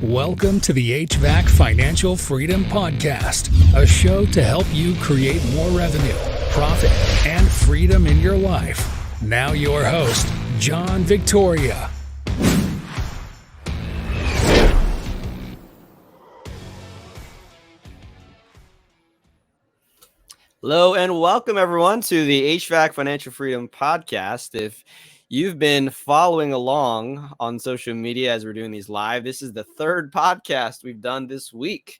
Welcome to the HVAC Financial Freedom Podcast, a show to help you create more revenue, profit, and freedom in your life. Now your host, John Victoria. Hello and welcome everyone to the HVAC Financial Freedom Podcast. If you've been following along on social media as we're doing these live, this is the third podcast we've done this week.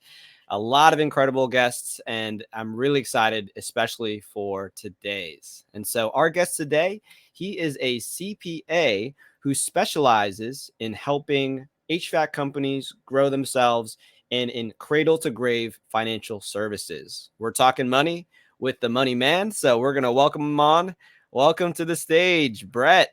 A lot of incredible guests, and I'm really excited, especially for today's. And so our guest today, he is a CPA who specializes in helping HVAC companies grow themselves and in cradle to grave financial services. We're talking money with the money man. So we're going to welcome him on. Welcome to the stage, Brett.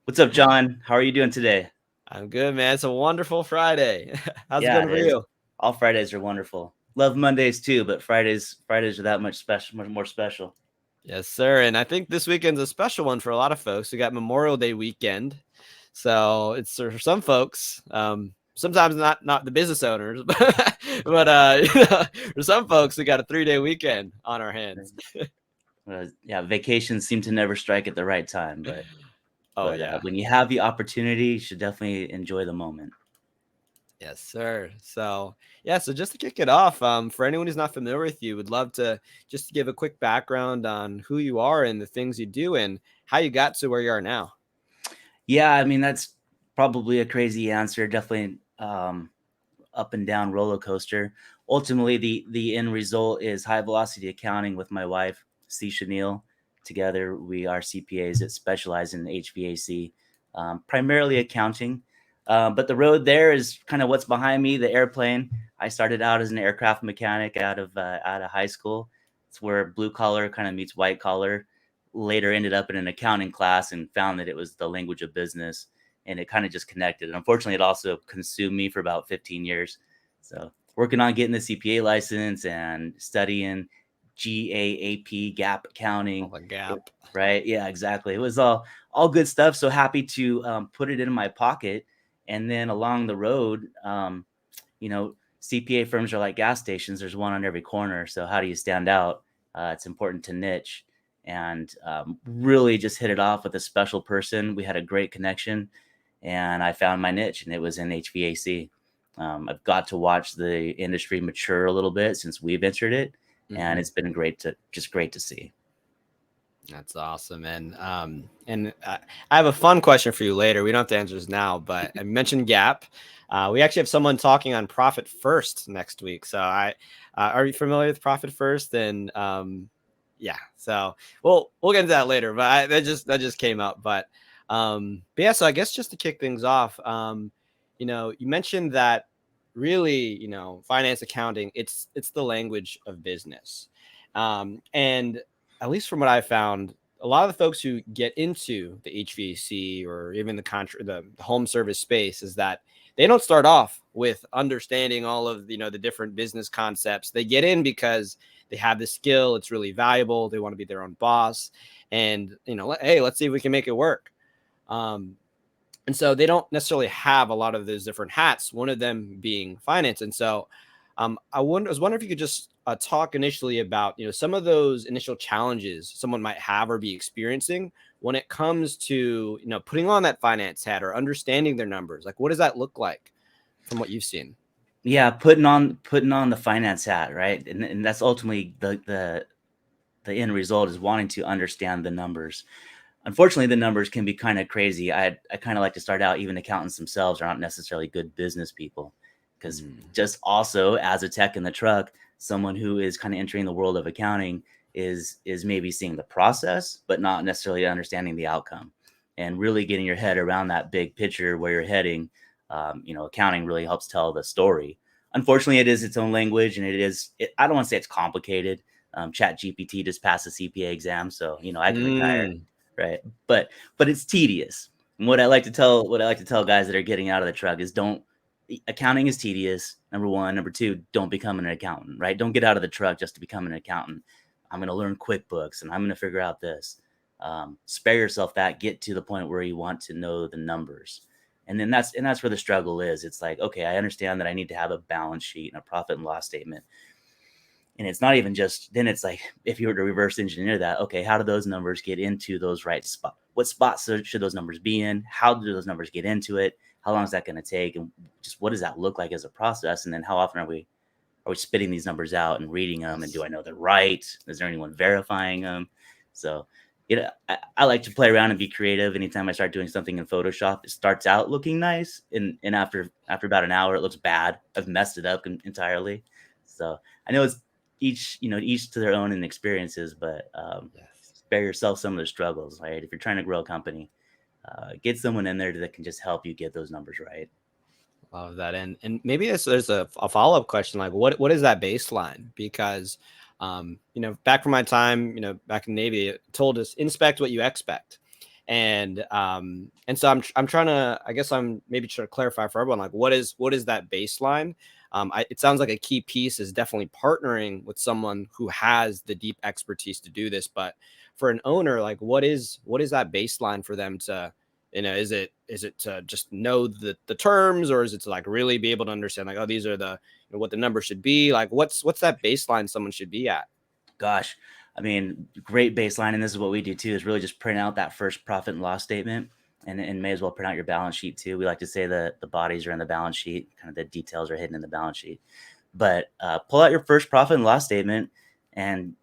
What's up, John? How are you doing today? I'm good, man. It's a wonderful Friday. How's it going for you? All Fridays are wonderful. Love Mondays too, but Fridays are that much more special. Yes, sir. And I think this weekend's a special one for a lot of folks. We got Memorial Day weekend. So it's for some folks, sometimes not the business owners, but for some folks, we got a 3-day weekend on our hands. Vacations seem to never strike at the right time, but when you have the opportunity, you should definitely enjoy the moment. Yes, sir. So just to kick it off, for anyone who's not familiar with you, would love to just give a quick background on who you are and the things you do and how you got to where you are now. Yeah, I mean, that's probably a crazy answer. Definitely up and down roller coaster. Ultimately, the end result is high velocity accounting with my wife, Brett Neal. Together, we are CPAs that specialize in HVAC, primarily accounting. But the road there is kind of what's behind me, the airplane. I started out as an aircraft mechanic out of high school. It's where blue collar kind of meets white collar. Later ended up in an accounting class and found that it was the language of business. And it kind of just connected. And unfortunately, it also consumed me for about 15 years. So working on getting the CPA license and studying GAAP, GAAP accounting. Oh, GAAP. Right. Yeah, exactly. It was all good stuff. So happy to put it in my pocket. And then along the road, CPA firms are like gas stations. There's one on every corner. So how do you stand out? It's important to niche. And really just hit it off with a special person. We had a great connection. And I found my niche, and it was in HVAC. I've got to watch the industry mature a little bit since we've entered it, and it's been great to see. That's awesome, and I have a fun question for you later. We don't have to answer this now, but I mentioned GAAP. We actually have someone talking on Profit First next week. So are you familiar with Profit First? And so we'll get into that later. But that just came up, but so I guess just to kick things off, you mentioned that really, finance accounting, it's the language of business. And at least from what I found, a lot of the folks who get into the HVAC or even the home service space is that they don't start off with understanding all of, the different business concepts. They get in because they have the skill. It's really valuable. They want to be their own boss and, hey, let's see if we can make it work. And so they don't necessarily have a lot of those different hats, one of them being finance. And so I was wondering if you could just talk initially about, some of those initial challenges someone might have or be experiencing when it comes to, putting on that finance hat or understanding their numbers. Like, what does that look like from what you've seen? Yeah, putting on the finance hat, right? And that's ultimately the end result is wanting to understand the numbers. Unfortunately, the numbers can be kind of crazy. I kind of like to start out, even accountants themselves are not necessarily good business people, because just also as a tech in the truck, someone who is kind of entering the world of accounting is maybe seeing the process, but not necessarily understanding the outcome, and really getting your head around that big picture where you're heading. Accounting really helps tell the story. Unfortunately, it is its own language, and I don't want to say it's complicated. Chat GPT just passed the CPA exam, so I can retire. Right. But it's tedious. And what I like to tell guys that are getting out of the truck is accounting is tedious. Number one. Number two, don't become an accountant, right? Don't get out of the truck just to become an accountant. I'm going to learn QuickBooks and I'm going to figure out this. Spare yourself that, get to the point where you want to know the numbers. And then that's where the struggle is. It's like, okay, I understand that I need to have a balance sheet and a profit and loss statement. And it's not even just, then it's like, if you were to reverse engineer that, okay, how do those numbers get into those right spots? What spots should those numbers be in? How do those numbers get into it? How long is that going to take? And just what does that look like as a process? And then how often are we spitting these numbers out and reading them? And do I know they're right? Is there anyone verifying them? So, I like to play around and be creative. Anytime I start doing something in Photoshop, it starts out looking nice. And after about an hour, it looks bad. I've messed it up entirely. So I know it's each to their own and experiences, but spare yourself some of the struggles, right? If you're trying to grow a company, get someone in there that can just help you get those numbers right. Love that. And maybe there's a follow-up question, like what is that baseline? Because back from my time, back in the Navy, it told us inspect what you expect. And so I'm trying to, I guess I'm maybe trying to clarify for everyone, like what is that baseline? It sounds like a key piece is definitely partnering with someone who has the deep expertise to do this. But for an owner, like what is that baseline for them to, is it to just know the terms, or is it to like really be able to understand like, oh, these are the, what the number should be? Like what's that baseline someone should be at? Gosh, I mean, great baseline. And this is what we do too, is really just print out that first profit and loss statement, and may as well print out your balance sheet too. We like to say that the bodies are in the balance sheet, kind of the details are hidden in the balance sheet. But pull out your first profit and loss statement, and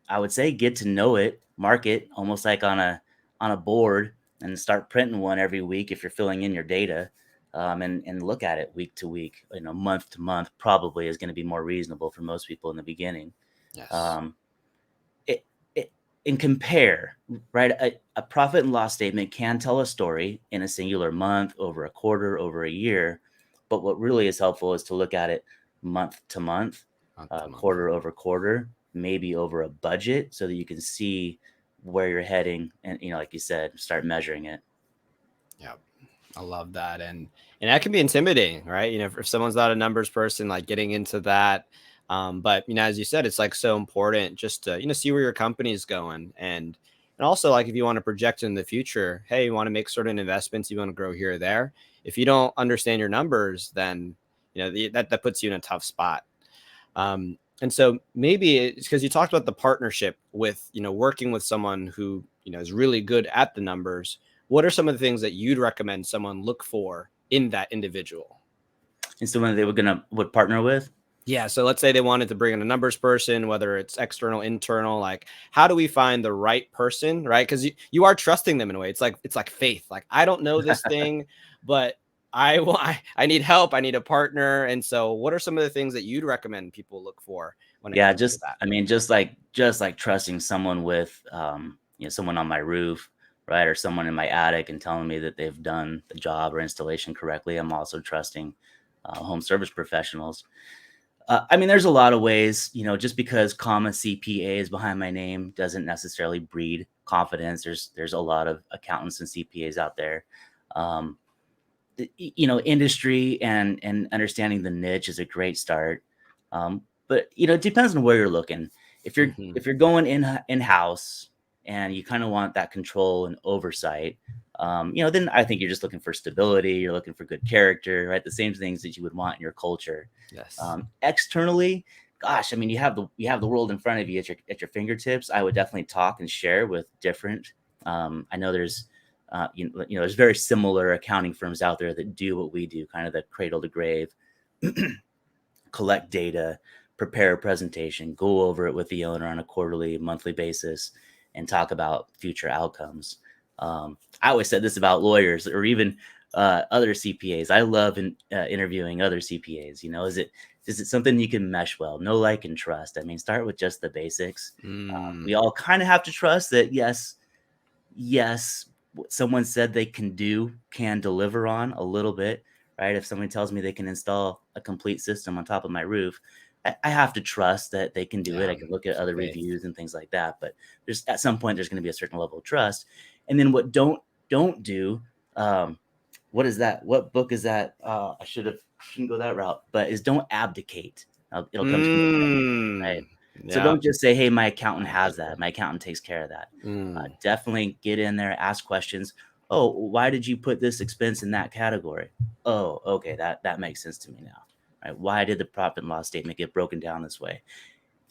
I would say get to know it, mark it almost like on a board, and start printing one every week if you're filling in your data, and look at it week to week. Month to month probably is going to be more reasonable for most people in the beginning. Yes. And compare, right? A profit and loss statement can tell a story in a singular month, over a quarter, over a year. But what really is helpful is to look at it month to month, quarter over quarter, maybe over a budget, so that you can see where you're heading. And, like you said, start measuring it. Yeah. I love that. And that can be intimidating, right? If someone's not a numbers person, like getting into that. But as you said, it's like so important just to, see where your company is going. And also, like, if you want to project in the future, hey, you want to make certain investments, you want to grow here or there. If you don't understand your numbers, then, that puts you in a tough spot. And so maybe it's because you talked about the partnership with, working with someone who, is really good at the numbers. What are some of the things that you'd recommend someone look for in that individual? And someone they would partner with? Yeah. So let's say they wanted to bring in a numbers person, whether it's external, internal, like how do we find the right person? Right. Cause you are trusting them in a way. It's like faith. Like, I don't know this thing, but I need help. I need a partner. And so what are some of the things that you'd recommend people look for when it comes to that? I mean, just like trusting someone with, someone on my roof, right. Or someone in my attic and telling me that they've done the job or installation correctly. I'm also trusting home service professionals. I mean, there's a lot of ways, just because CPA is behind my name doesn't necessarily breed confidence. There's a lot of accountants and CPAs out there. Industry and understanding the niche is a great start. But it depends on where you're looking. If you're going in-house and you kind of want that control and oversight, then I think you're just looking for stability. You're looking for good character, right? The same things that you would want in your culture. Yes. Externally, gosh, I mean, you have the world in front of you at your fingertips. I would definitely talk and share with different. I know there's, there's very similar accounting firms out there that do what we do, kind of the cradle to grave, collect data, prepare a presentation, go over it with the owner on a quarterly, monthly basis, and talk about future outcomes. I always said this about lawyers or even other CPAs. I love interviewing other CPAs. Is it something you can mesh well? Know, like, and trust. I mean, start with just the basics. We all kind of have to trust that yes, what someone said they can deliver on a little bit, right? If someone tells me they can install a complete system on top of my roof, I have to trust that they can do it. I can look at other reviews and things like that. But at some point, there's going to be a certain level of trust. And then what don't do, what is that? What book is that? I shouldn't go that route, but is don't abdicate. It'll come to me, right? Yeah. So don't just say, hey, my accountant has that. My accountant takes care of that. Definitely get in there, ask questions. oh, why did you put this expense in that category? Oh, okay, that makes sense to me now. Right? Why did the profit and loss statement get broken down this way?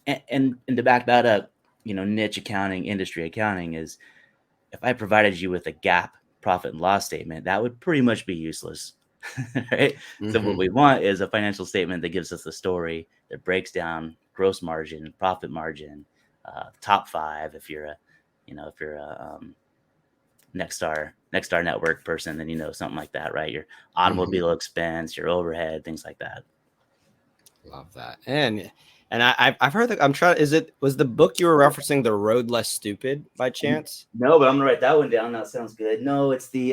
And to back that up, niche accounting, industry accounting is, if I provided you with a GAAP profit and loss statement, that would pretty much be useless. Right? So what we want is a financial statement that gives us the story, that breaks down gross margin, profit margin, top 5. If you're a Nexstar network person, then something like that, right? Your automobile expense, your overhead, things like that. Love that. And I've heard that was the book you were referencing, The Roadless Stupid, by chance? No, but I'm gonna write that one down. That sounds good. No, it's the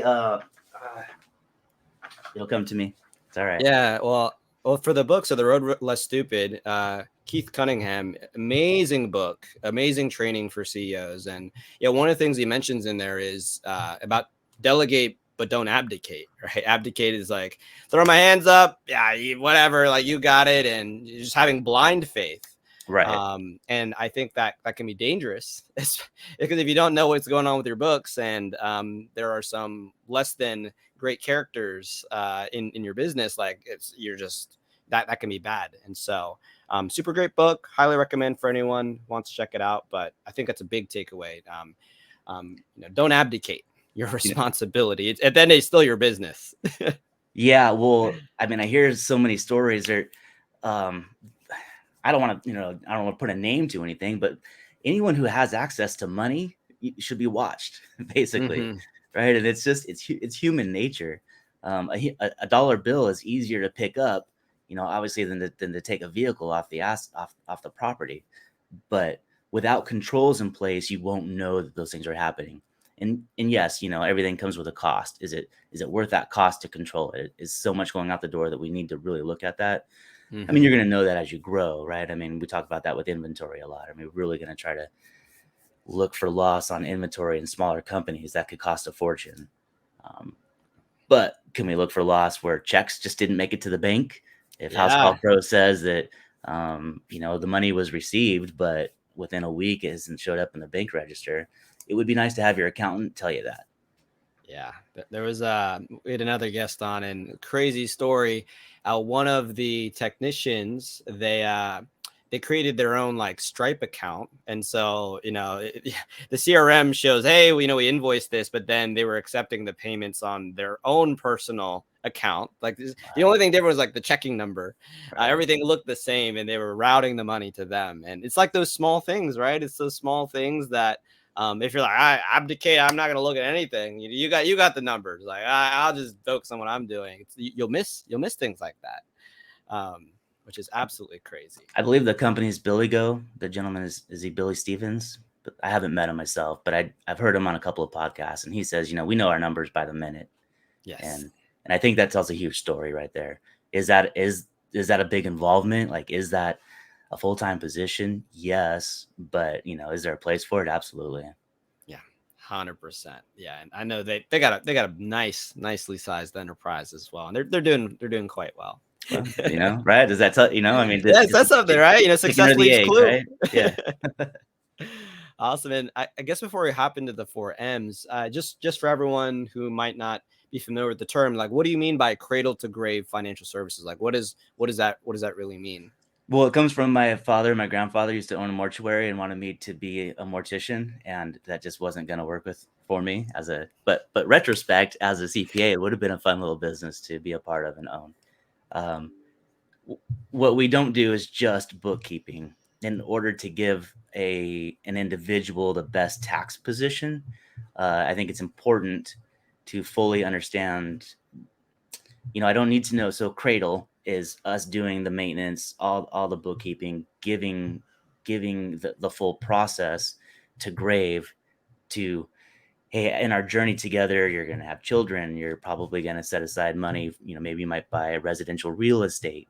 it'll come to me. It's all right. Yeah, well, for the book, so The Road Less Stupid, Keith Cunningham, amazing book, amazing training for CEOs. And one of the things he mentions in there is about delegate, but don't abdicate, right? Abdicate is like, throw my hands up, whatever, like you got it, and just having blind faith. Right. And I think that can be dangerous, because if you don't know what's going on with your books, and there are some less than great characters in your business, like you're just that can be bad. And so super great book, highly recommend for anyone who wants to check it out. But I think that's a big takeaway. Don't abdicate your responsibility. At the end, it's still your business. Yeah, well, I mean, I hear so many stories there. I don't want to put a name to anything, but anyone who has access to money should be watched, basically. Right. And it's human nature. A dollar bill is easier to pick up, obviously than to take a vehicle off the property. But without controls in place, you won't know that those things are happening. And yes, everything comes with a cost. Is it worth that cost to control it? Is so much going out the door that we need to really look at that? I mean, you're going to know that as you grow, right? I mean, we talk about that with inventory a lot. I mean, we're really going to try to look for loss on inventory in smaller companies that could cost a fortune. But can we look for loss where checks just didn't make it to the bank? If House Call Pro says that, the money was received, but within a week it hasn't showed up in the bank register, it would be nice to have your accountant tell you that. Yeah, there was we had another guest on, and crazy story. One of the technicians, they created their own like Stripe account, and so the CRM shows, hey, we invoiced this, but then they were accepting the payments on their own personal account. Like the only thing different was like the checking number. Right. Everything looked the same, and they were routing the money to them. And it's like those small things, right? It's those small things that. If you're like, I abdicate, I'm not going to look at anything. You got the numbers. Like I'll just focus on what I'm doing. You'll miss things like that, which is absolutely crazy. I believe the company's Billy Go. The gentleman is he Billy Stevens? But I haven't met him myself, but I've heard him on a couple of podcasts, and he says, we know our numbers by the minute. Yes. And I think that tells a huge story right there. Is that a big involvement? Like, is that a full-time position? Yes. But, is there a place for it? Absolutely. Yeah. 100%. Yeah. And I know they got a nicely sized enterprise as well. And they're doing quite well. Well, right. Does that tell, I mean, that's something, right? Success leaves clue. Right? Yeah. Awesome. And I guess before we hop into the 4 M's, just for everyone who might not be familiar with the term, like, what do you mean by cradle to grave financial services? Like, what does that really mean? Well, it comes from my father. My grandfather used to own a mortuary and wanted me to be a mortician, and that just wasn't going to work for me but retrospect, as a CPA, it would have been a fun little business to be a part of and own. What we don't do is just bookkeeping. In order to give an individual the best tax position, I think it's important to fully understand. I don't need to know. So cradle is us doing the maintenance, all the bookkeeping, giving the full process, to grave, to, hey, in our journey together, you're going to have children. You're probably going to set aside money. Maybe you might buy residential real estate.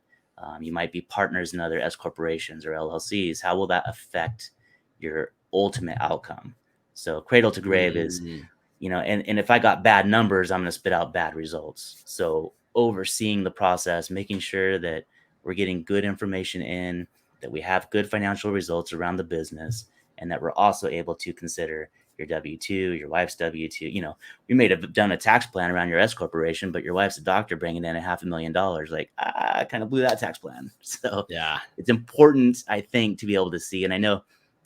You might be partners in other S corporations or LLCs. How will that affect your ultimate outcome? So cradle to grave is, and if I got bad numbers, I'm going to spit out bad results. So overseeing the process, making sure that we're getting good information in, that we have good financial results around the business, and that we're also able to consider, your W-2, your wife's W-2. You know, we may have done a tax plan around your S corporation, but your wife's a doctor bringing in $500,000. Like, I kind of blew that tax plan. So Yeah. it's important, I think, to be able to see. And I know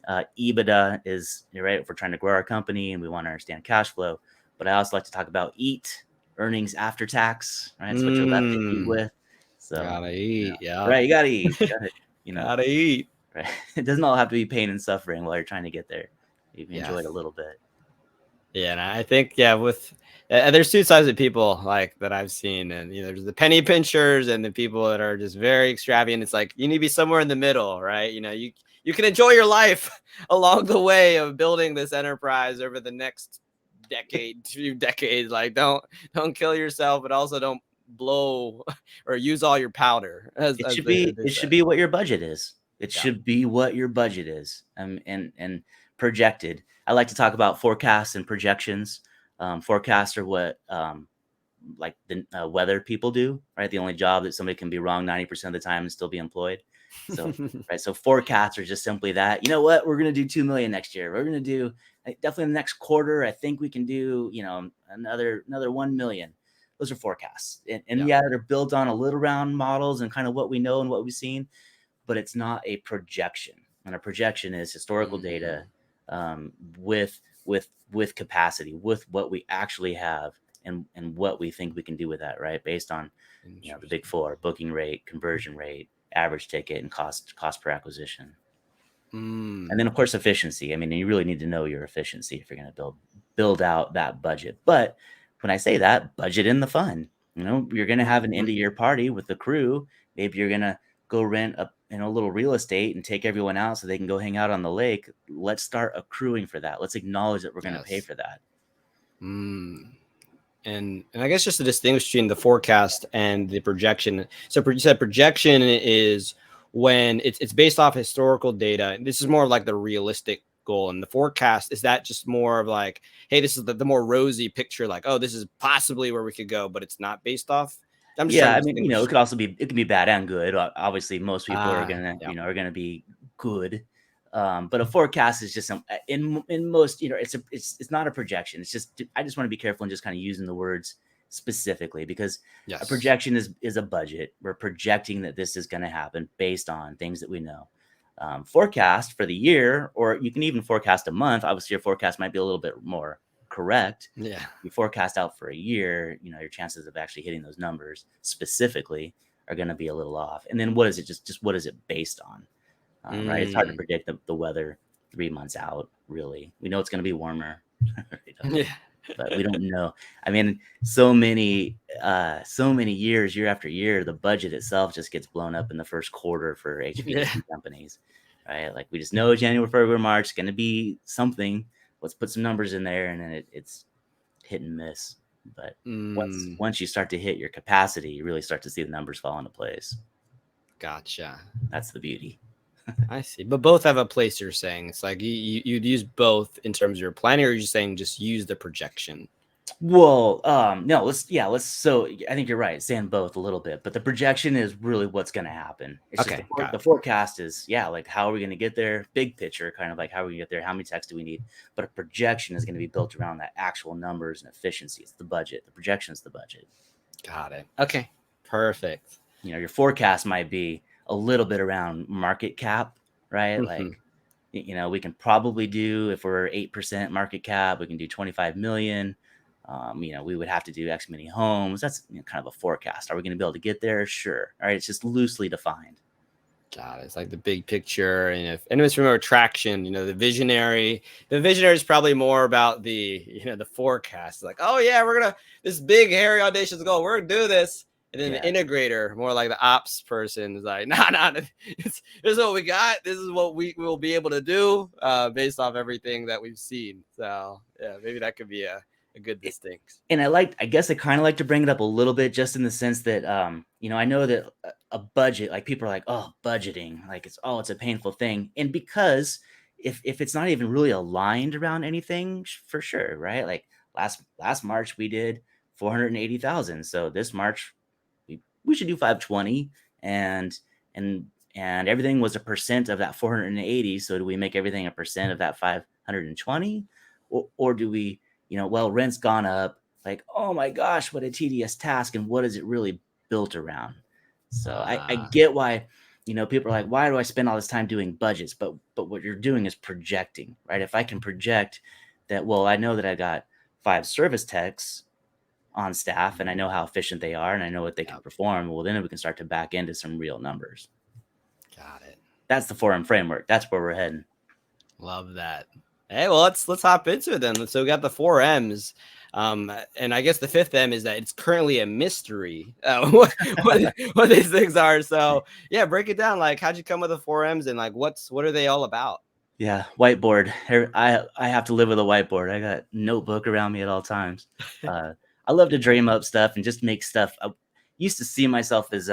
EBITDA is, you're right, if we're trying to grow our company and we want to understand cash flow. But I also like to talk about EAT, earnings after tax, right? That's what you're left to eat with. So Gotta eat. Yeah. right, you gotta eat. You gotta, Gotta eat. right. It doesn't all have to be pain and suffering while you're trying to get there. You can enjoy Yes. it a little bit. Yeah, and I think with there's two sides of people like that I've seen, and there's the penny pinchers and the people that are just very extravagant. It's like you need to be somewhere in the middle, right? You can enjoy your life along the way of building this enterprise over the next few decades. Like don't kill yourself, but also don't blow or use all your powder. It should be what your budget is. It should be what your budget is. And projected. I like to talk about forecasts and projections. Forecasts are what like the weather people do, right? The only job that somebody can be wrong 90% of the time and still be employed. So, right. So forecasts are just simply that, you know what, we're going to do 2 million next year. We're going to do definitely in the next quarter. I think we can do, another 1 million. Those are forecasts. And yeah, they're built on a little round models and kind of what we know and what we've seen, but it's not a projection. And a projection is historical data with capacity, with what we actually have and what we think we can do with that, right? Based on the big four: booking rate, conversion rate, average ticket, and cost per acquisition. And then of course efficiency. I mean, you really need to know your efficiency if you're going to build out that budget. But when I say that, budget in the fun. You're going to have an end of year party with the crew. Maybe you're going to go rent a little real estate and take everyone out so they can go hang out on the lake. Let's start accruing for that. Let's acknowledge that we're going to pay for that. And I guess just to distinguish between the forecast and the projection. So you said projection is when it's based off historical data. And this is more of like the realistic goal. And the forecast, is that just more of like, hey, this is the more rosy picture, like, oh, this is possibly where we could go, but it's not based off. I mean, it could also be, it can be bad and good. Obviously, most people are gonna, are gonna be good. But a forecast is just in most, it's not a projection. It's just, I just want to be careful and just kind of using the words specifically, because a projection is a budget. We're projecting that this is going to happen based on things that we know. Forecast for the year, or you can even forecast a month. Obviously, your forecast might be a little bit more correct. Yeah. You forecast out for a year, your chances of actually hitting those numbers specifically are going to be a little off. And then what is it? Just what is it based on? Right. It's hard to predict the weather 3 months out. Really, we know it's going to be warmer, but we don't know. I mean, so many years, year after year, the budget itself just gets blown up in the first quarter for HVAC companies, right? Like we just know January, February, March is going to be something. Let's put some numbers in there, and then it's hit and miss. But once you start to hit your capacity, you really start to see the numbers fall into place. Gotcha. That's the beauty. I see. But both have a place, you're saying. It's like you'd use both in terms of your planning, or you're just saying just use the projection? Well, no, so I think you're right, saying both a little bit, but the projection is really what's going to happen. It's okay. The forecast is, like, how are we going to get there? Big picture, kind of like how are we going to get there? How many techs do we need? But a projection is going to be built around that actual numbers and efficiency. It's the budget. The projection is the budget. Got it. Okay. Perfect. Your forecast might be a little bit around market cap, right? Like, we can probably do, if we're 8% market cap, we can do 25 million. We would have to do X many homes. That's kind of a forecast. Are we going to be able to get there? Sure. All right. It's just loosely defined. Got it. It's like the big picture. And if anyone's familiar with traction, the visionary is probably more about the forecast. Like, oh yeah, we're going to, this big, hairy, audacious goal, we're going to do this. And then the integrator, more like the ops person, is like, nah, this is what we got. This is what we will be able to do based off everything that we've seen. So yeah, maybe that could be a good distinct. And I guess I kind of like to bring it up a little bit, just in the sense that, I know that a budget, like people are like, oh, budgeting, like it's a painful thing. And because if it's not even really aligned around anything, for sure. Right. Like last March we did 480,000. So this March we should do 520, and everything was a percent of that 480. So do we make everything a percent of that 520? or do we, well, rent's gone up, like, oh my gosh, what a tedious task, and what is it really built around? So I get why, people are like, why do I spend all this time doing budgets? But what you're doing is projecting, right? If I can project that, well, I know that I got 5 service techs on staff, and I know how efficient they are, and I know what they can perform. Well, then we can start to back into some real numbers. Got it. That's the 4M framework. That's where we're heading. Love that. Hey, well, let's hop into it then. So we got the 4 M's. And I guess the 5th M is that it's currently a mystery what these things are. So yeah, break it down. Like, how'd you come with the 4 M's, and like what are they all about? Yeah, whiteboard. I have to live with a whiteboard. I got a notebook around me at all times. I love to dream up stuff and just make stuff. I used to see myself as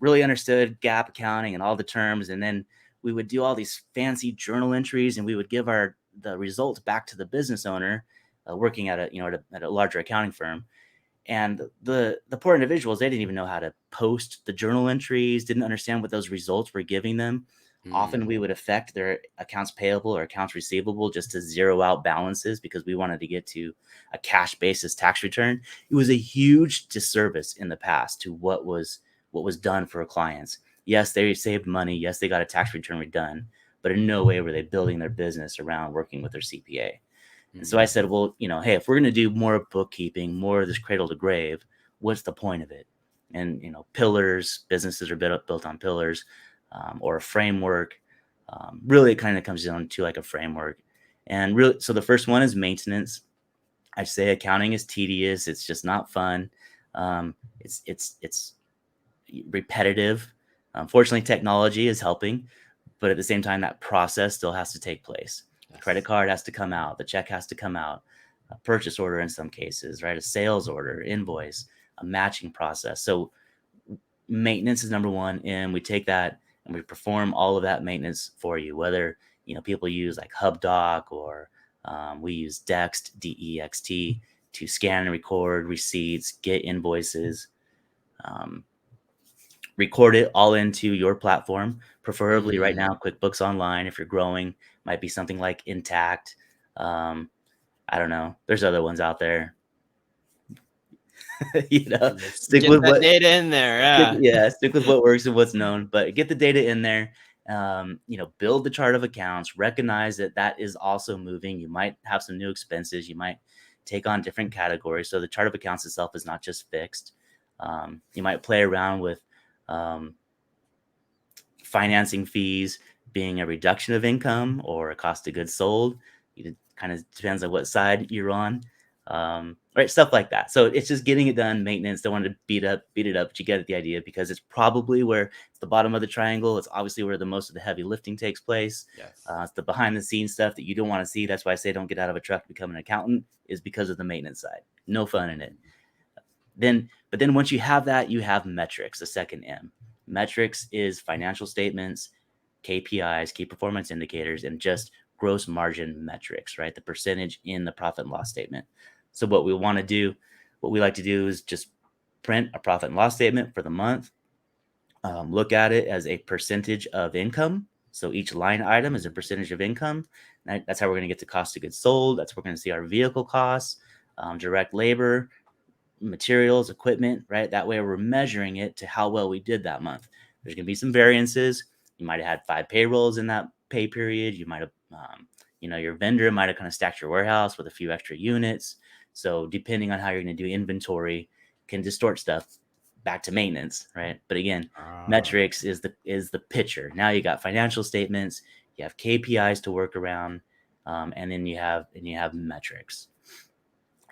really understood GAAP accounting and all the terms, and then we would do all these fancy journal entries, and we would give the results back to the business owner working at a larger accounting firm. And the poor individuals, they didn't even know how to post the journal entries, didn't understand what those results were giving them. Often we would affect their accounts payable or accounts receivable just to zero out balances because we wanted to get to a cash basis tax return. It was a huge disservice in the past to what was done for clients. Yes, they saved money. Yes, they got a tax return done, but in no way were they building their business around working with their CPA. And so I said, well, hey, if we're going to do more bookkeeping, more of this cradle to grave, what's the point of it? And, pillars, businesses are built on pillars. Or a framework. Really, it kind of comes down to like a framework. And really, so the first one is maintenance. I say accounting is tedious. It's just not fun. It's repetitive. Unfortunately, technology is helping, but at the same time, that process still has to take place. Yes. The credit card has to come out. The check has to come out. A purchase order in some cases, right? A sales order, invoice, a matching process. So maintenance is number one, and we take that and we perform all of that maintenance for you, whether, people use like HubDoc or we use Dext, DEXT, to scan and record receipts, get invoices, record it all into your platform, preferably right now, QuickBooks Online. If you're growing, might be something like Intact. I don't know. There's other ones out there. Stick with what data in there. Stick with what works and what's known, but get the data in there. Build the chart of accounts, recognize that is also moving. You might have some new expenses. You might take on different categories. So the chart of accounts itself is not just fixed. You might play around with financing fees being a reduction of income or a cost of goods sold. It kind of depends on what side you're on. Right, stuff like that. So it's just getting it done. Maintenance. Don't want to beat it up, but you get the idea, because it's probably where it's the bottom of the triangle. It's obviously where the most of the heavy lifting takes place. Yes. It's the behind the scenes stuff that you don't want to see. That's why I say don't get out of a truck to become an accountant, is because of the maintenance side. No fun in it. But then once you have that, you have metrics, the second M. Metrics is financial statements, KPIs, key performance indicators, and just gross margin metrics, right? The percentage in the profit and loss statement. So what we like to do is just print a profit and loss statement for the month, look at it as a percentage of income. So each line item is a percentage of income. That's how we're going to get to cost of goods sold. That's where we're going to see our vehicle costs, direct labor, materials, equipment, right? That way we're measuring it to how well we did that month. There's going to be some variances. You might have had 5 payrolls in that pay period. You might have, your vendor might have kind of stacked your warehouse with a few extra units. So depending on how you're going to do inventory can distort stuff back to maintenance, right? But again, metrics is the picture. Now you got financial statements, you have KPIs to work around, and then you have metrics.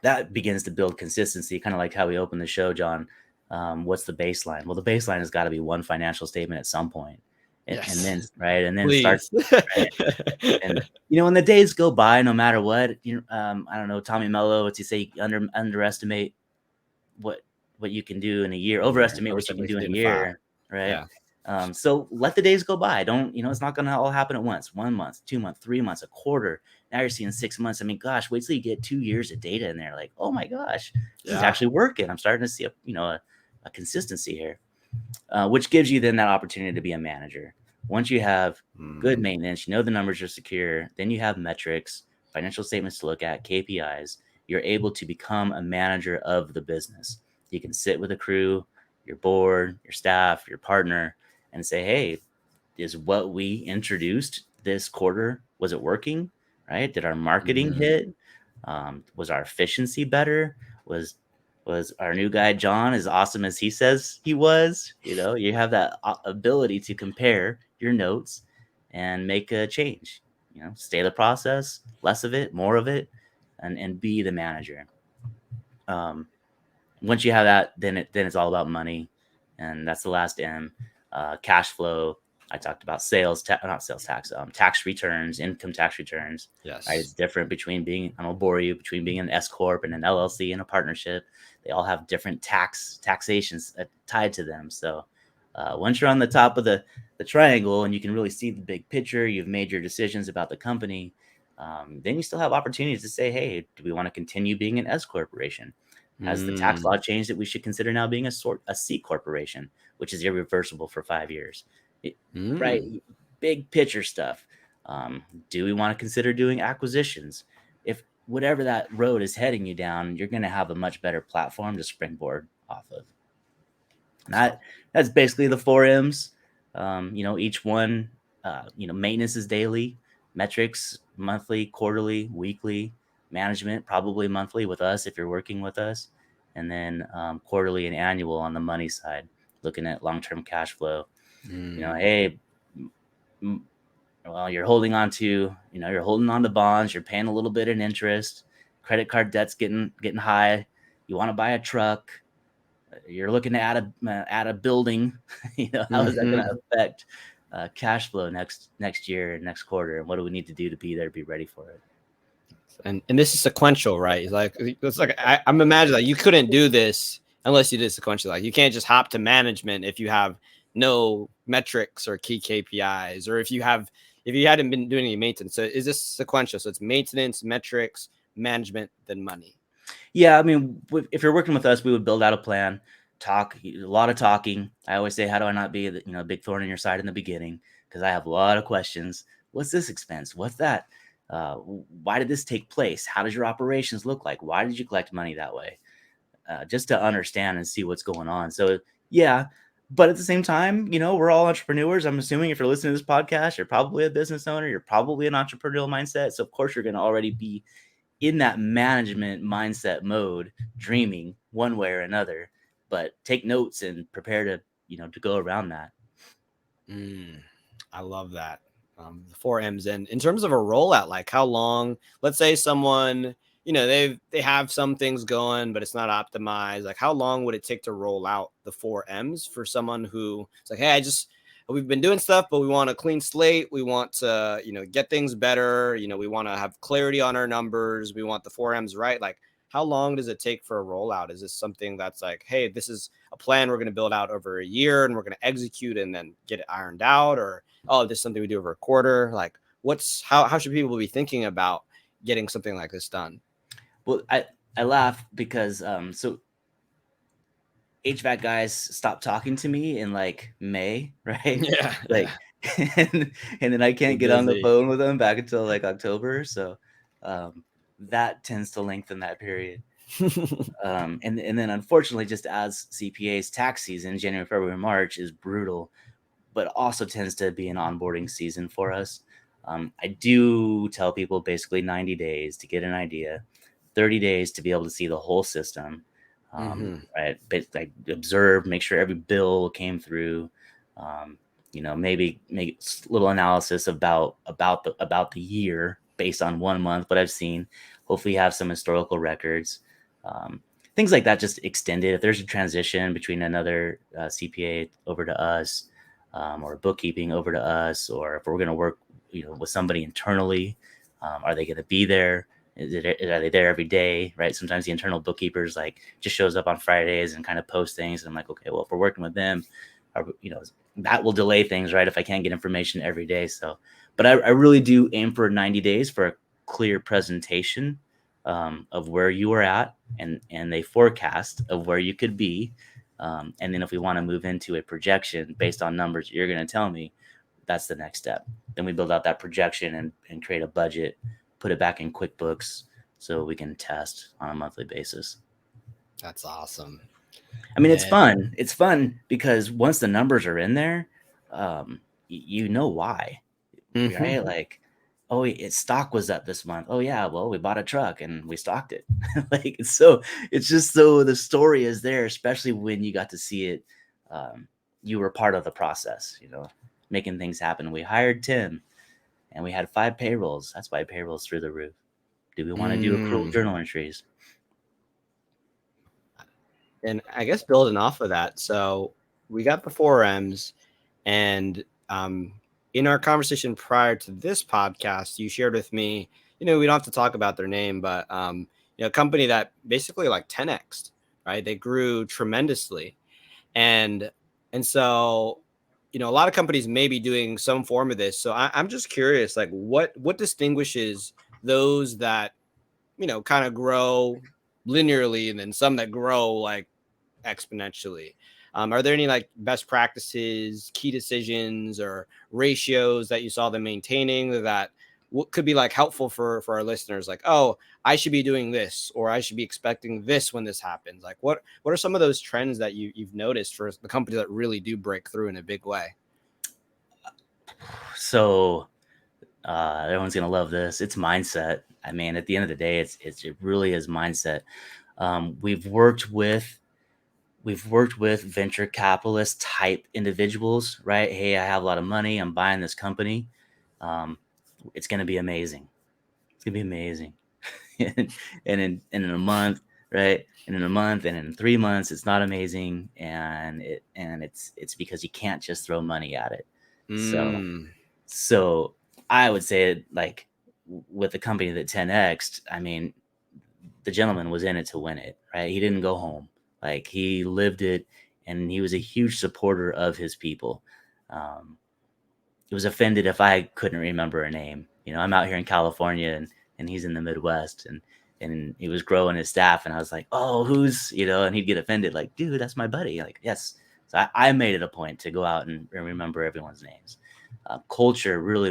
That begins to build consistency, kind of like how we opened the show, John. What's the baseline? Well, the baseline has got to be one financial statement at some point. And then, right. And then Please. start, right? And, when the days go by, no matter what, I don't know, Tommy Mello, what's he say? Underestimate what you can do in a year, overestimate what you can do in a year. Right. Yeah. So let the days go by. Don't, it's not going to all happen at once. 1 month, 2 months, 3 months, a quarter. Now you're seeing 6 months. I mean, gosh, wait till you get 2 years of data in there. Like, oh my gosh, this is actually working. I'm starting to see a consistency here, which gives you then that opportunity to be a manager. Once you have good maintenance, the numbers are secure, then you have metrics. financial statements to look at, KPIs, you're able to become a manager of the business. You can sit with a crew, your board, your staff, your partner, and say, hey, is what we introduced this quarter, was it working? Right? Did our marketing hit? Was our efficiency better? Was our new guy John as awesome as he says he was? You have that ability to compare your notes and make a change. Stay the process, less of it, more of it, and be the manager. Once you have that, then it's all about money, and that's the last M. Cash flow. I talked about not sales tax, tax returns, income tax returns. Yes. Right? It's different between being, I won't bore you, between being an S corp and an LLC and a partnership. They all have different taxations tied to them. So once you're on the top of the triangle and you can really see the big picture, you've made your decisions about the company. Then you still have opportunities to say, hey, do we want to continue being an S corporation? Has the tax law changed that we should consider now being a C corporation, which is irreversible for 5 years? Right? Big picture stuff. Do we want to consider doing acquisitions? If whatever that road is heading you down, you're going to have a much better platform to springboard off of. And that's basically the 4 M's. Each one, maintenance is daily, metrics, monthly, quarterly, weekly, management, probably monthly with us if you're working with us, and then quarterly and annual on the money side, looking at long-term cash flow. Hey, well, you're holding on to bonds, you're paying a little bit in interest, credit card debt's getting high, you want to buy a truck, you're looking to add a building. How is that going to affect cash flow next year and next quarter, and what do we need to do to be there, be ready for it? And this is sequential, right? It's like I'm imagining that you couldn't do this unless you did sequential. Like you can't just hop to management if you have no metrics or key KPIs, or if you hadn't been doing any maintenance. So is this sequential? So it's maintenance, metrics, management, then money. Yeah, I mean, if you're working with us, we would build out a plan, talk, a lot of talking. I always say, how do I not be a big thorn in your side in the beginning? Because I have a lot of questions. What's this expense? What's that? Why did this take place? How does your operations look like? Why did you collect money that way? Just to understand and see what's going on. So yeah, but at the same time, we're all entrepreneurs. I'm assuming if you're listening to this podcast, you're probably a business owner. You're probably an entrepreneurial mindset. So of course you're going to already be in that management mindset mode, dreaming one way or another, but take notes and prepare to go around that. I love that. The 4 M's. And in terms of a rollout, like how long, let's say someone, they have some things going, but it's not optimized. Like how long would it take to roll out the 4 M's for someone who it's like, hey, we've been doing stuff, but we want a clean slate. We want to, get things better. We want to have clarity on our numbers. We want the 4 M's right. Like how long does it take for a rollout? Is this something that's like, hey, this is a plan we're going to build out over a year and we're going to execute and then get it ironed out? Or, oh, this is something we do over a quarter? Like how should people be thinking about getting something like this done? Well, I laugh because so HVAC guys stopped talking to me in like May, right? Yeah. and then I can't get on the phone with them back until like October. So that tends to lengthen that period. And then unfortunately, just as CPA's tax season, January, February, March is brutal, but also tends to be an onboarding season for us. I do tell people basically 90 days to get an idea, 30 days to be able to see the whole system. Right. Like observe, make sure every bill came through, maybe make a little analysis about the year based on 1 month, what I've seen, hopefully have some historical records, things like that, just extended. If there's a transition between another CPA over to us, or bookkeeping over to us, or if we're going to work, with somebody internally, are they going to be there? Are they there every day, right? Sometimes the internal bookkeepers just shows up on Fridays and kind of post things. And I'm like, okay, well, if we're working with them, that will delay things, right? If I can't get information every day. So, but I really do aim for 90 days for a clear presentation of where you are at and a forecast of where you could be. And then if we want to move into a projection based on numbers you're going to tell me, that's the next step. Then we build out that projection and create a budget put it back in QuickBooks so we can test on a monthly basis. That's awesome. I mean, it's fun. It's fun because once the numbers are in there, you know why, right? Like, oh, its stock was up this month. Oh yeah, well, we bought a truck and we stocked it. Like, it's just so the story is there, especially when you got to see it. You were part of the process, making things happen. We hired Tim, and we had 5 payrolls. That's why payrolls through the roof. Do we want to do accrual journal entries? And I guess building off of that, so we got the 4Ms, and in our conversation prior to this podcast, you shared with me, we don't have to talk about their name, but a company that basically like 10x, right? They grew tremendously, and so a lot of companies may be doing some form of this. So I'm just curious, like what distinguishes those that kind of grow linearly and then some that grow like exponentially? Are there any like best practices, key decisions, or ratios that you saw them maintaining that could be like helpful for our listeners? Like, oh, I should be doing this, or I should be expecting this when this happens. Like, what are some of those trends that you've noticed for the companies that really do break through in a big way? So everyone's gonna love this. It's mindset. I mean, at the end of the day, it really is mindset. We've worked with venture capitalist type individuals, right? Hey, I have a lot of money. I'm buying this company. It's going to be amazing. It's going to be amazing. and in a month, right? And in a month and in 3 months, it's not amazing. And it's because you can't just throw money at it. So I would say, like, with the company that 10x'd, I mean, the gentleman was in it to win it, right? He didn't go home. Like, he lived it, and he was a huge supporter of his people. He was offended if I couldn't remember a name. I'm out here in California, and he's in the Midwest, and he was growing his staff, and I was like, oh, who's, and he'd get offended, like, dude, that's my buddy. Like, yes. So I made it a point to go out and remember everyone's names. Culture really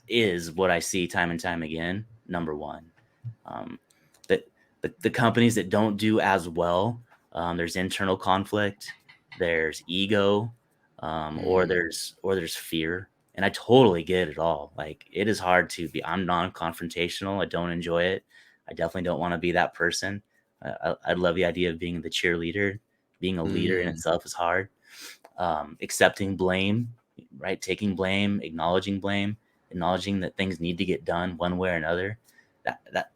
is what I see time and time again, number one. The companies that don't do as well, there's internal conflict, there's ego, or there's fear. And I totally get it all. Like, it is hard I'm non-confrontational. I don't enjoy it. I definitely don't want to be that person. I love the idea of being the cheerleader. Being a leader in itself is hard. Accepting blame, right? Taking blame, acknowledging that things need to get done one way or another.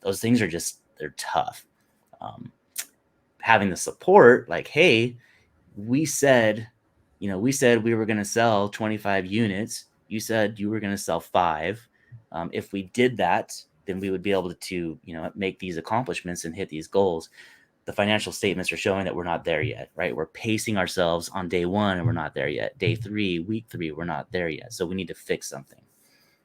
Those things are they're tough. Having the support, like, hey, we said we were going to sell 25 units. You said you were going to sell 5. If we did that, then we would be able to, make these accomplishments and hit these goals. The financial statements are showing that we're not there yet, right? We're pacing ourselves on day 1 and we're not there yet. Day 3, week 3, we're not there yet. So we need to fix something.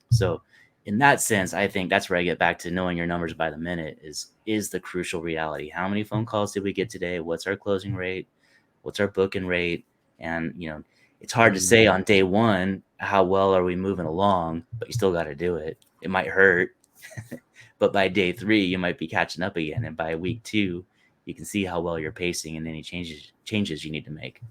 So in that sense, I think that's where I get back to knowing your numbers by the minute is the crucial reality. How many phone calls did we get today? What's our closing rate? What's our booking rate? And, it's hard to say on day 1, how well are we moving along, but you still got to do it. It might hurt, but by day 3, you might be catching up again. And by week 2, you can see how well you're pacing and any changes you need to make.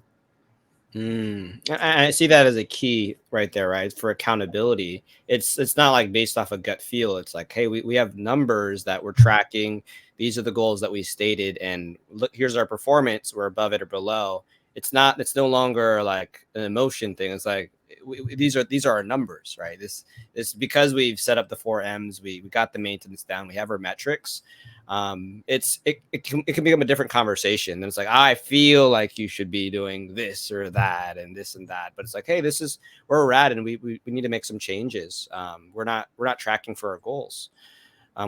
I see that as a key right there, right? For accountability. It's not like based off a gut feel. It's like, hey, we have numbers that we're tracking. These are the goals that we stated, and look, here's our performance. We're above it or below. It's no longer like an emotion thing. It's like these are our numbers, right? This because we've set up the 4Ms, we got the maintenance down, we have our metrics. It can become a different conversation. And it's like, I feel like you should be doing this or that and this and that, but it's like, hey, this is where we're at, and we need to make some changes. We're not tracking for our goals,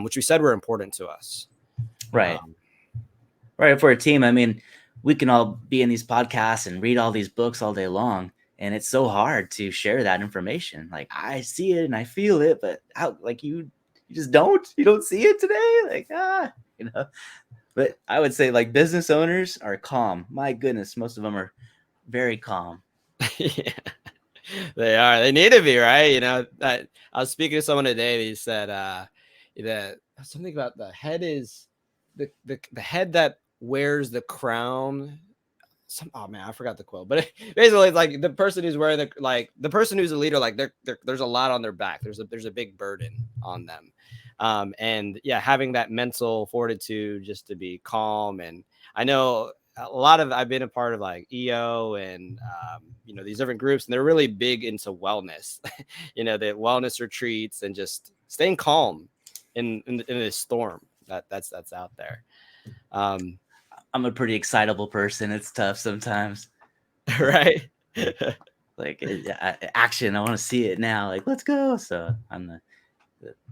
which we said were important to us. Right. Right. For a team, I mean, we can all be in these podcasts and read all these books all day long, and it's so hard to share that information. Like, I see it and I feel it, but how, like, you just don't see it today. Like, but I would say, like, business owners are calm. My goodness. Most of them are very calm. Yeah, they are. They need to be, right? I was speaking to someone today. They said, something about the head is the head that wears the crown. Oh man, I forgot the quote, but basically it's like the person who's wearing the person who's a leader, like there's a lot on their back. There's a big burden on them. And yeah, having that mental fortitude just to be calm. And I know I've been a part of like EO and, these different groups, and they're really big into wellness, the wellness retreats and just staying calm in this storm that's out there. I'm a pretty excitable person. It's tough sometimes. Right. Like action. I want to see it now. Like, let's go. So I'm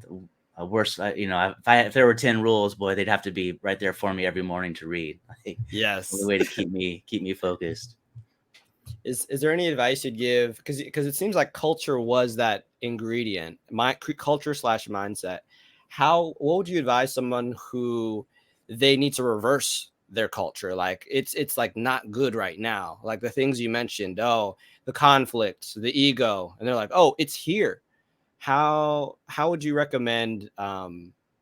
the worst. If there were 10 rules, boy, they'd have to be right there for me every morning to read. Like, yes. The way to keep me focused. Is there any advice you'd give? Because it seems like culture was that ingredient, culture / mindset. What would you advise someone who they need to reverse their culture? Like it's like not good right now. Like the things you mentioned, the conflicts, the ego, and they're like, oh, it's here. How would you recommend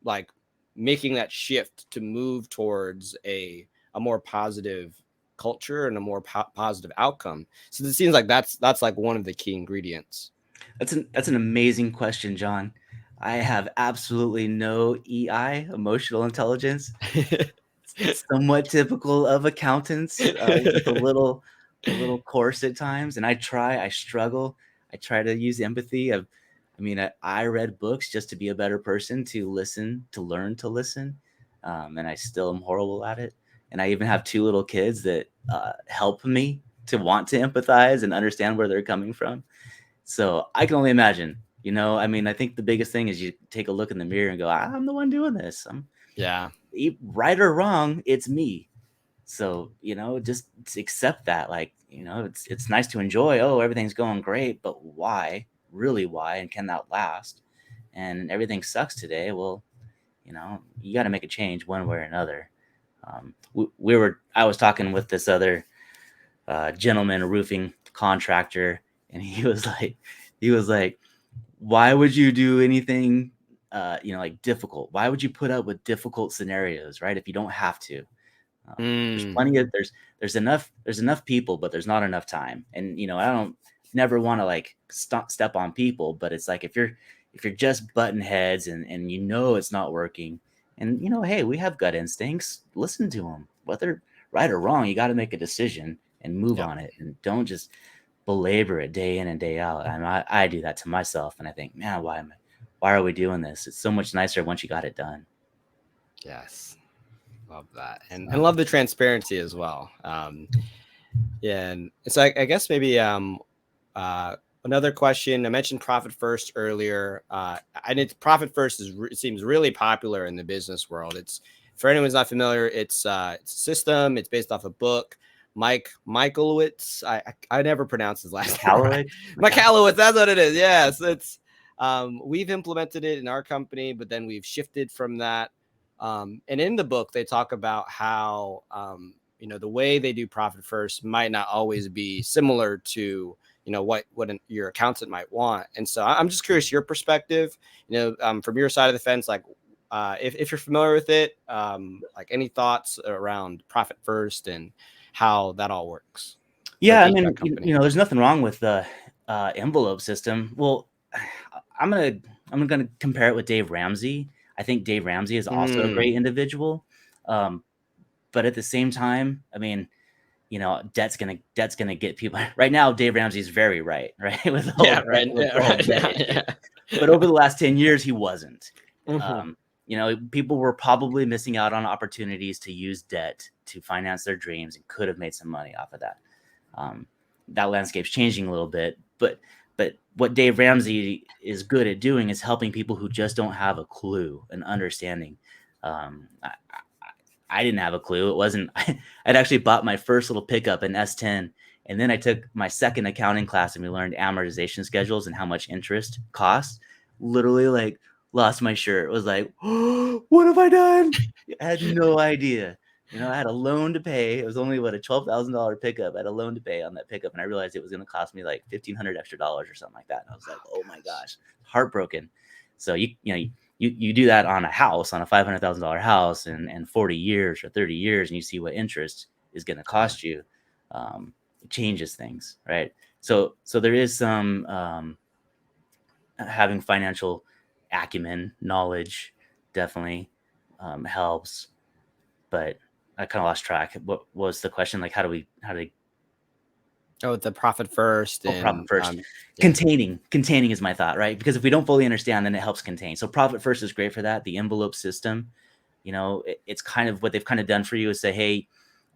like making that shift to move towards a more positive culture and a more positive outcome? So it seems like that's like one of the key ingredients. That's an amazing question, John. I have absolutely no EI, emotional intelligence. It's somewhat typical of accountants, just a little coarse at times. And I struggle. I try to use empathy. I read books just to be a better person, to learn to listen. And I still am horrible at it. And I even have 2 little kids that help me to want to empathize and understand where they're coming from. So I can only imagine, I think the biggest thing is you take a look in the mirror and go, I'm the one doing this. Right or wrong, it's me. So, just accept that. Like, it's nice to enjoy, everything's going great, but why? Really why? And can that last? And everything sucks today. Well, you got to make a change one way or another. I was talking with this other gentleman, a roofing contractor, and he was like, why would you do anything like difficult? Why would you put up with difficult scenarios, right? If you don't have to. There's plenty of there's enough people, but there's not enough time. And I don't never want to like step on people, but it's like if you're just butting heads and it's not working, and hey, we have gut instincts, listen to them, whether right or wrong. You got to make a decision and move on it, and don't just belabor it day in and day out. I do that to myself, and I think, man, why are we doing this? It's so much nicer once you got it done. Yes, love that, and love the transparency as well. And so I guess maybe another question. I mentioned profit first earlier. Profit first it seems really popular in the business world. It's, for anyone who's not familiar, it's a system. It's based off a book. Mike Michalowicz. I never pronounce his last name. Right. Michalowicz. That's what it is. Yes, it's. We've implemented it in our company, but then we've shifted from that. And in the book, they talk about how the way they do profit first might not always be similar to what your accountant might want. And so I'm just curious your perspective. From your side of the fence, like if you're familiar with it, like any thoughts around profit first and how that all works. Yeah, there's nothing wrong with the envelope system. Well, I'm gonna compare it with Dave Ramsey. I think Dave Ramsey is also a great individual, but at the same time, debt's gonna get people right now. Dave Ramsey is very right with the whole debt. But over the last 10 years, he wasn't. People were probably missing out on opportunities to use debt to finance their dreams and could have made some money off of that. That landscape's changing a little bit, but what Dave Ramsey is good at doing is helping people who just don't have a clue and understanding. I didn't have a clue. It wasn't, I'd actually bought my first little pickup, an S10. And then I took my second accounting class and we learned amortization schedules and how much interest costs. Literally like lost my shirt. It was like, oh, what have I done? I had no idea. I had a loan to pay. It was only a $12,000 pickup. I had a loan to pay on that pickup. And I realized it was going to cost me like $1,500 extra or something like that. And I was like, oh my gosh, heartbroken. So you you do that on a house, on a $500,000 house, and 40 years or 30 years, and you see what interest is going to cost you. It changes things, right? So there is some having financial acumen, knowledge, definitely helps. But I kind of lost track. What was the question? Like, how do we Oh, the profit first profit first. Yeah. Containing is my thought, right? Because if we don't fully understand, then it helps contain. So profit first is great for that. The envelope system, it's kind of what they've kind of done for you is say, hey,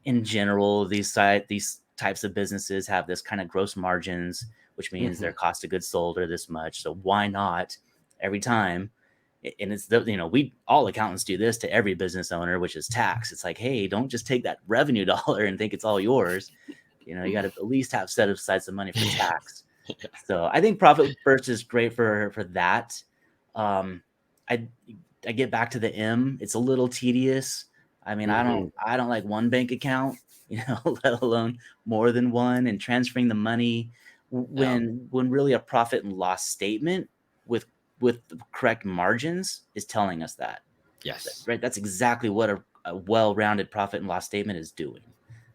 in general, these types of businesses have this kind of gross margins, which means their cost of goods sold are this much. So why not every time? And it's we all accountants do this to every business owner, which is tax. It's like, hey, don't just take that revenue dollar and think it's all yours. You got to at least have set aside some money for tax. So I think profit first is great for that. I get back to the M. It's a little tedious. I mean, I don't like one bank account, let alone more than one, and transferring the money when really a profit and loss statement with the correct margins is telling us that. Yes. Right. That's exactly what a well-rounded profit and loss statement is doing.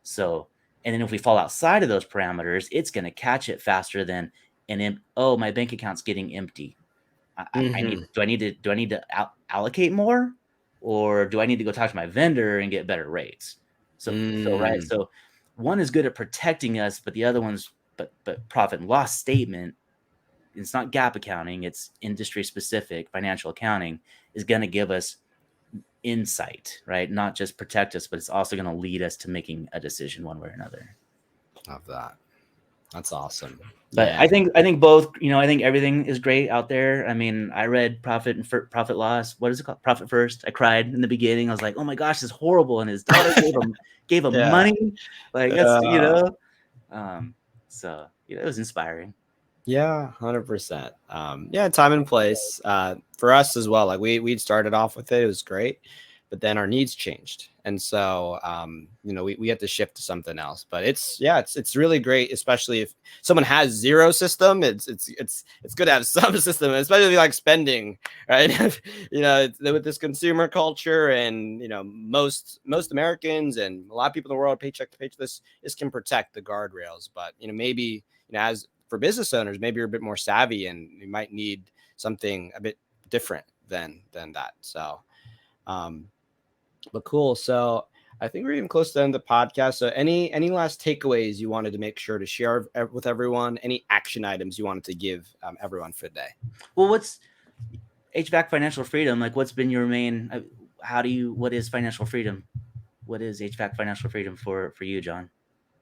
So, and then if we fall outside of those parameters, it's going to catch it faster than my bank account's getting empty. Do I need to allocate more, or do I need to go talk to my vendor and get better rates? So right. So one is good at protecting us, but the other one's but profit and loss statement, it's not GAAP accounting, it's industry specific financial accounting, is going to give us insight, right? Not just protect us, but it's also going to lead us to making a decision one way or another. Love that. That's awesome. But yeah. I think both, I think everything is great out there. I mean, I read Profit and Profit Loss. What is it called? Profit First. I cried in the beginning. I was like, oh my gosh, this is horrible. And his daughter gave him money. Like, that's, so it was inspiring. Yeah, 100%. Time and place for us as well. Like we'd started off with it was great, but then our needs changed, and so we had to shift to something else. But it's really great, especially if someone has zero system. It's good to have some system, especially if you like spending, right? With this consumer culture, and most Americans and a lot of people in the world paycheck to paycheck, this can protect the guardrails. But maybe as for business owners, maybe you're a bit more savvy and you might need something a bit different than that. So, but cool. So I think we're even close to the end of the podcast. So any last takeaways you wanted to make sure to share with everyone? Any action items you wanted to give everyone for the day? Well, what's HVAC financial freedom? Like, what's been your main, what is financial freedom? What is HVAC financial freedom for you, John?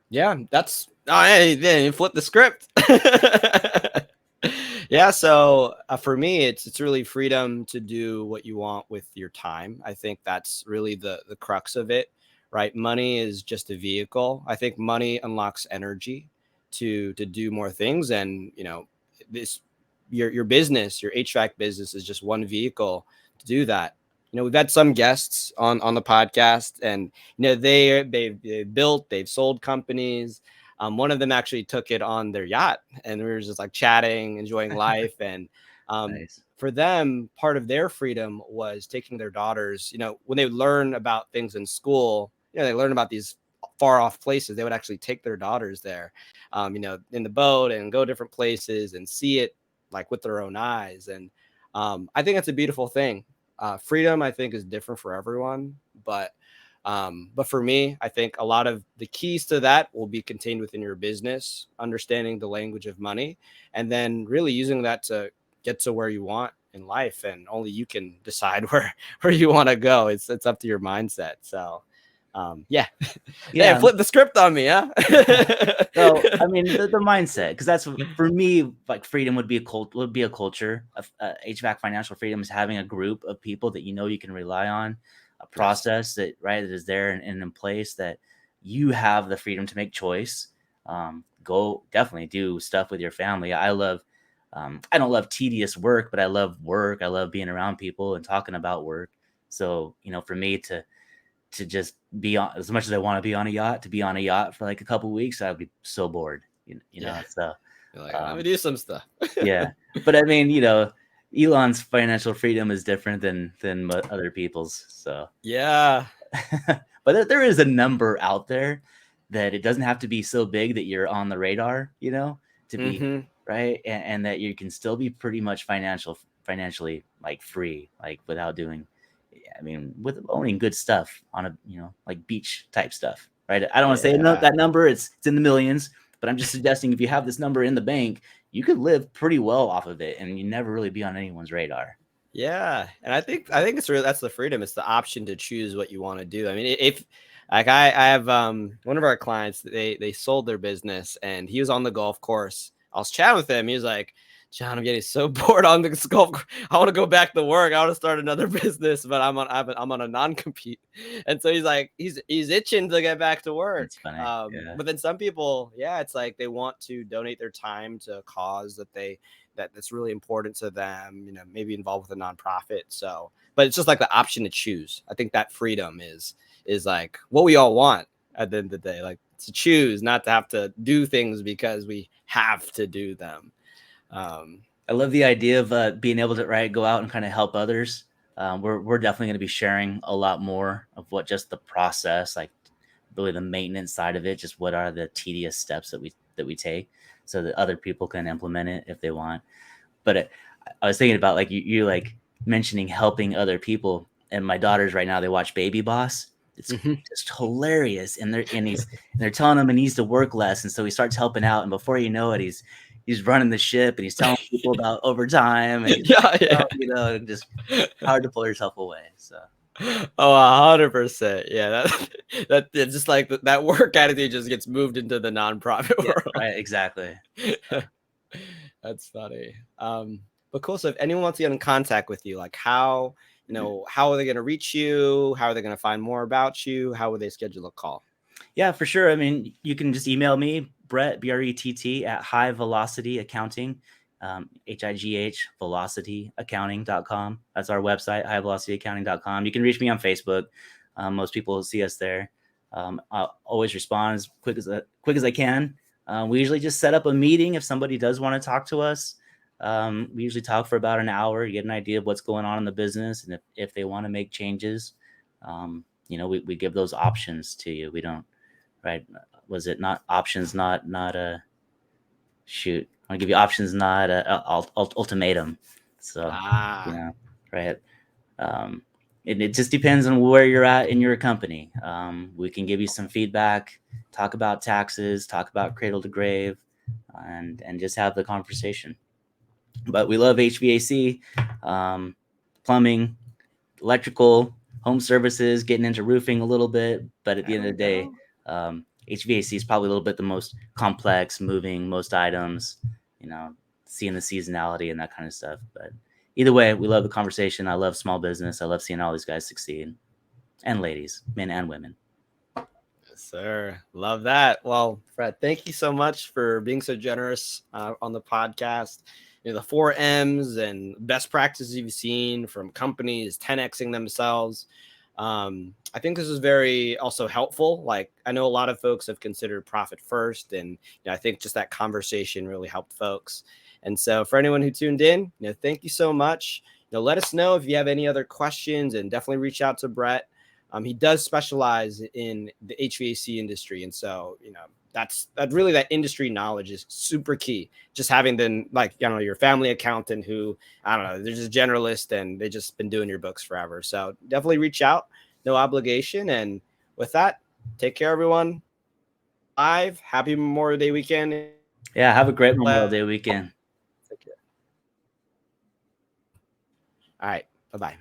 Yeah, hey, flip the script. Yeah, so for me, it's really freedom to do what you want with your time. I think that's really the crux of it, right? Money is just a vehicle. I think money unlocks energy to do more things, and your business, your HVAC business, is just one vehicle to do that. We've had some guests on the podcast, and they've sold companies. One of them actually took it on their yacht, and we were just like chatting, enjoying life. And nice. For them, part of their freedom was taking their daughters. When they would learn about things in school, they learn about these far off places. They would actually take their daughters there, in the boat, and go different places and see it like with their own eyes. And I think that's a beautiful thing. Freedom, I think, is different for everyone, but for me, I think a lot of the keys to that will be contained within your business, understanding the language of money, and then really using that to get to where you want in life. And only you can decide where you want to go. It's up to your mindset. So, yeah, flip the script on me, huh? So, I mean, the mindset, because that's, for me, like, freedom would be a culture of HVAC financial freedom is having a group of people that you can rely on, a process that is there and in place, that you have the freedom to make choice. Go definitely do stuff with your family. I don't love tedious work, but I love work. I love being around people and talking about work. So, for me to just be on, as much as I want to be on a yacht, for like a couple of weeks, I'd be so bored, So you're like, let me do some stuff. Yeah. But I mean, Elon's financial freedom is different than other people's. So Yeah. but there is a number out there that it doesn't have to be so big that you're on the radar, to be right, and that you can still be pretty much financially like free, like without doing, I mean, with owning good stuff on a, like beach type stuff, right? I don't want to say that number, it's in the millions, but I'm just suggesting if you have this number in the bank, you could live pretty well off of it, and you never really be on anyone's radar. Yeah, and I think it's really, that's the freedom. It's the option to choose what you want to do. I mean, if like I have one of our clients, they sold their business, and he was on the golf course. I was chatting with him. He was like, "John, I'm getting so bored on the golf. I want to go back to work. I want to start another business, but I'm on a non-compete." And so he's like, he's itching to get back to work. It's funny. But then some people, it's like they want to donate their time to a cause that's really important to them, maybe involved with a nonprofit. So, but it's just like the option to choose. I think that freedom is like what we all want at the end of the day, like to choose, not to have to do things because we have to do them. I love the idea of being able to go out and kind of help others. We're definitely going to be sharing a lot more of what just the process, like really the maintenance side of it, just what are the tedious steps that we take, so that other people can implement it if they want. But I was thinking about, like, you like mentioning helping other people, and my daughters right now, they watch Baby Boss. It's just hilarious, and they're telling him he needs to work less, and so he starts helping out, and before you know it, he's running the ship, and he's telling people about overtime, and just hard to pull yourself away. So. Oh, 100%. Yeah, that just like that work attitude just gets moved into the nonprofit world. Right, exactly. That's funny. But cool. So if anyone wants to get in contact with you, like how are they going to reach you? How are they going to find more about you? How would they schedule a call? Yeah, for sure. I mean, you can just email me, Brett, BRETT, at High Velocity Accounting, HIGH, velocityaccounting.com. That's our website, highvelocityaccounting.com. You can reach me on Facebook. Most people see us there. I'll always respond as quick as I can. We usually just set up a meeting if somebody does want to talk to us. We usually talk for about an hour, get an idea of what's going on in the business, and if they want to make changes, we give those options to you. We don't, right? Was it not options? Not a shoot. I give you options, not a ultimatum. So, right. It just depends on where you're at in your company. We can give you some feedback, talk about taxes, talk about cradle to grave, and just have the conversation. But we love HVAC, plumbing, electrical, home services, getting into roofing a little bit. But at the end of the day, HVAC is probably a little bit the most complex, moving most items, seeing the seasonality and that kind of stuff. But either way, we love the conversation. I love small business. I love seeing all these guys succeed, and ladies, men and women. Yes, sir. Love that. Well, Fred, thank you so much for being so generous on the podcast. The 4 M's and best practices you've seen from companies 10xing themselves. I think this is very also helpful. Like, I know a lot of folks have considered profit first, and I think just that conversation really helped folks. And so for anyone who tuned in, thank you so much. Let us know if you have any other questions, and definitely reach out to Brett. He does specialize in the HVAC industry. And so, that's really, that industry knowledge is super key. Just having been your family accountant who, I don't know, they're just generalist and they just been doing your books forever. So definitely reach out, no obligation. And with that, take care, everyone. Happy Memorial Day weekend. Yeah. Have a great Memorial Day weekend. Take care. All right. Bye-bye.